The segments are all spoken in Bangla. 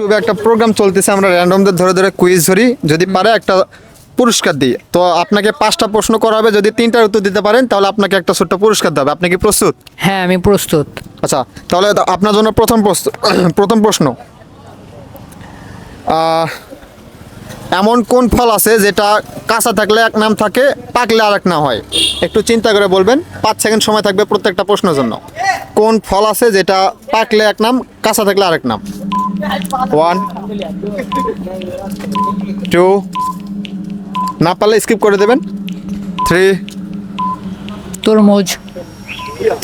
ইউটিউবে একটা প্রোগ্রাম চলতেছে, আমরা র্যান্ডমদের ধরে ধরে কুইজ ধরি, যদি পারে একটা পুরস্কার দিই। তো আপনাকে 5টা প্রশ্ন করা হবে, যদি 3টার উত্তর দিতে পারেন তাহলে আপনাকে একটা ছোট্ট পুরস্কার দেবে। আপনি কি প্রস্তুত? হ্যাঁ আমি প্রস্তুত। আচ্ছা, তাহলে আপনার জন্য প্রথম প্রশ্ন, এমন কোন ফল আছে যেটা কাঁচা থাকলে এক নাম থাকে, পাকলে আরেক নাম হয়? একটু চিন্তা করে বলবেন, 5 সেকেন্ড সময় থাকবে প্রত্যেকটা প্রশ্নের জন্য। কোন ফল আছে যেটা পাকলে এক নাম, কাঁচা থাকলে আরেক নাম? 1 2, না পারলে স্কিপ করে দেবেন। 3, তরমুজ।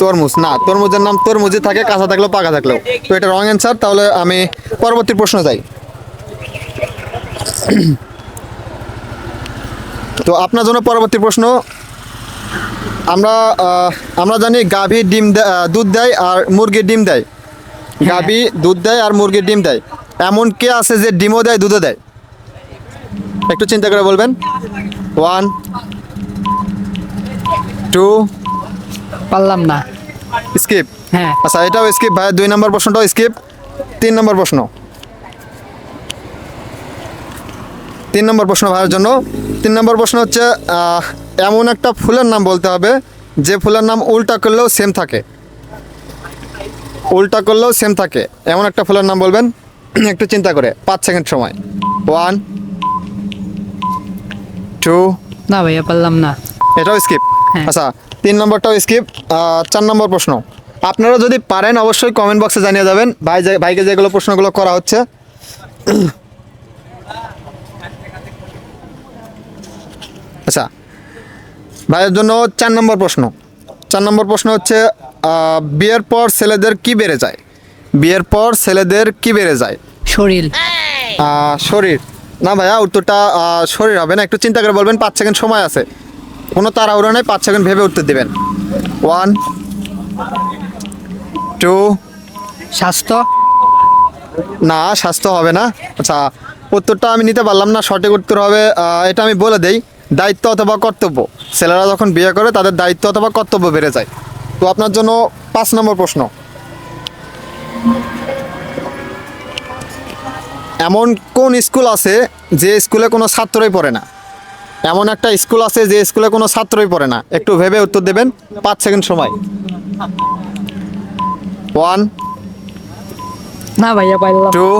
তরমুজ না, তরমুজের নাম তরমুজই থাকে, কাঁচা থাকলেও পাকা থাকলেও। তো এটা রং অ্যান্সার। তাহলে আমি পরবর্তী প্রশ্ন যাই। তো আপনার জন্য পরবর্তী প্রশ্ন, আমরা জানি গাভী দুধ দেয় আর মুরগির ডিম দেয়। গাভী দুধ দেয় আর মুরগির ডিম দেয়, এমন কে আছে যে ডিমও দেয় দুধও দেয়? একটু চিন্তা করে বলবেন। 1 2, পারলাম না। স্কিপ। হ্যাঁ আচ্ছা, এটাও স্কিপ ভাই। 2 নম্বর প্রশ্নটাও স্কিপ। 3 নম্বর প্রশ্ন, 3 নম্বর প্রশ্ন ভাইয়ের জন্য। 3 নম্বর প্রশ্ন হচ্ছে, এমন একটা ফুলের নাম বলতে হবে যে ফুলের নাম উল্টা করলেও সেম থাকে। উল্টা করলেও সেম থাকে, এমন একটা ফুলের নাম বলবেন। একটু চিন্তা করে, 5 সেকেন্ড সময়। 1 2, না ভাইয়া পারলাম না। এটাও স্কিপ। হ্যাঁ। আচ্ছা, 3 নম্বরটাও স্কিপ। 4 নম্বর প্রশ্ন, আপনারা যদি পারেন অবশ্যই কমেন্ট বক্সে জানিয়ে যাবেন ভাইকে যেগুলো প্রশ্নগুলো করা হচ্ছে। আচ্ছা, ভাইয়ের জন্য 4 নম্বর প্রশ্ন। 4 নম্বর প্রশ্ন হচ্ছে, বিয়ের পর ছেলেদের কি বেড়ে যায়? বিয়ের পর ছেলেদের কি বেড়ে যায়? শরীর। শরীর না ভাইয়া, উত্তরটা শরীর হবে না। একটু চিন্তা করে বলবেন, 5 সেকেন্ড সময় আছে, কোনো তাড়াহুড়ো নেই, 5 সেকেন্ড ভেবে উত্তর দিবেন। 1 2, স্বাস্থ্য। না স্বাস্থ্য হবে না। আচ্ছা, উত্তরটা আমি নিতে পারলাম না, সঠিক উত্তর হবে, এটা আমি বলে দেই, দায়িত্ব অথবা কর্তব্য। ছেলেরা যখন বিয়ে করে তাদের দায়িত্ব অথবা কর্তব্য বেড়ে যায়। তো আপনার জন্য 5 নম্বর প্রশ্ন, এমন কোন স্কুল আছে যে স্কুলে কোনো ছাত্রই পড়ে না? এমন একটা স্কুল আছে যে স্কুলে কোনো ছাত্রই পড়ে না, একটু ভেবে উত্তর দেবেন, 5 সেকেন্ড সময়। 1 না ভাইয়া পারলাম। 2,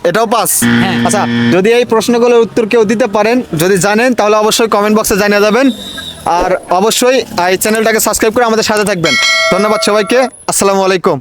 এটাও পাস। হ্যাঁ। আচ্ছা, যদি এই প্রশ্নগুলোর উত্তর কেউ দিতে পারেন, যদি জানেন, তাহলে অবশ্যই কমেন্ট বক্সে জানিয়ে যাবেন। আর অবশ্যই এই চ্যানেলটাকে সাবস্ক্রাইব করে আমাদের সাথে থাকবেন। ধন্যবাদ সবাইকে। আসসালামু আলাইকুম।